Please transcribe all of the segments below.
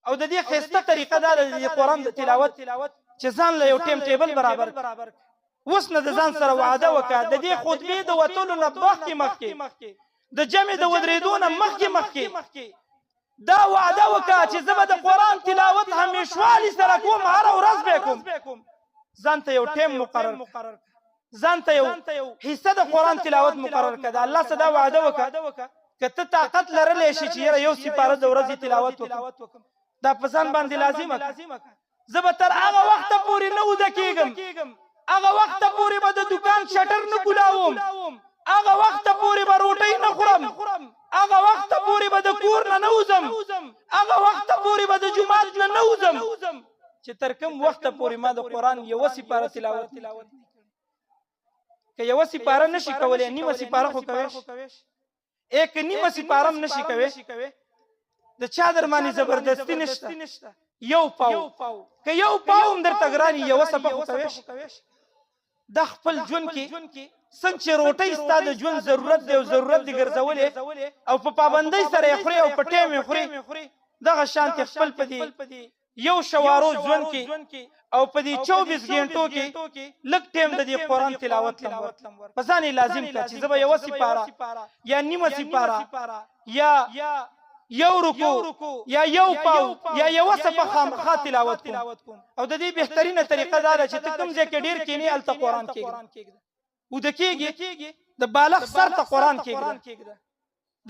او د دې ښایسته طریقه دا ده د قرآن د تلاوت چې ځان له یو ټیم ټیبل برابر اوس نه د ځان سره وعده وکړه د دې خطبې د وتلو نه مخکې د جمع د ودرېدو نه مخکې دا وعده وکړه چې زه به د قرآن تلاوت همیشوالي سره کوم هره ورځ به کوم ځان ته یو ټیم مقرر ځان ته یو حصه د قرآن تلاوت مقرر کړه الله څه دا وعده وکړه که ته طاقت لرلی شي چې یاره یو سپاره د ورځې تلاوت وکړم دا په ځان باندې لازمه کړه زه به تر هغه وخته پورې نه وده کېږم هغه وخته پورې به د دوکان شټر نه کولاوم هغه وخته پورې به روټۍ نه خورم هغه وخته پورې به د کور نه نه وځم هغه وخته پورې به د جومات نه نه وځم چې تر کوم وخته پورې ما د قرآن یوه سپاره تلاوت که یوه سپاره نشي کولی نیمه سپاره خو کوی ایک نیمه سپاره هم نشي کوی د چا در باندې زبردستی نشته یو پاو که یو پاو هم درته ګران یوه څپه خو کوی د خپل ژوند کې څنګه چې روټۍ ستا د ژوند ضرورت دی او ضرورت دې ګرځولې او په پابندۍ سره یې خورې او په ټیم یې خورې دغه شانتې خپل په دې یو شوارو ژوند کې او په دې 24 غنټو کې لږ ټیم د دې قرآن تلاوت لم په ځان یې لازم کړه چې زه به یوه سپاره یا نیمه سپاره یا یو رکوع یا یو پاو یا یوه څپه خامخا تلاوت کوم او د دې بهترینه طریقه دا ده چې ته کوم ځای کې ډېر کښېنې هلته قرآن کېږده وده کېږي د بالغ سر ته قرآن کېږده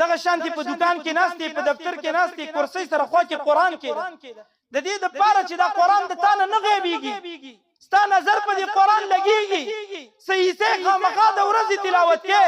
دغه شانتې په دوکان کې ناستې په دفتر کې ناستې کرسۍ سره خوا کې قرآن کېږده د دې دپاره چې دا قرآن د تا نه غیبېږي ستا نظر په دې قرآن لګېږي صحیح خامخا د ورځې تلاوت کې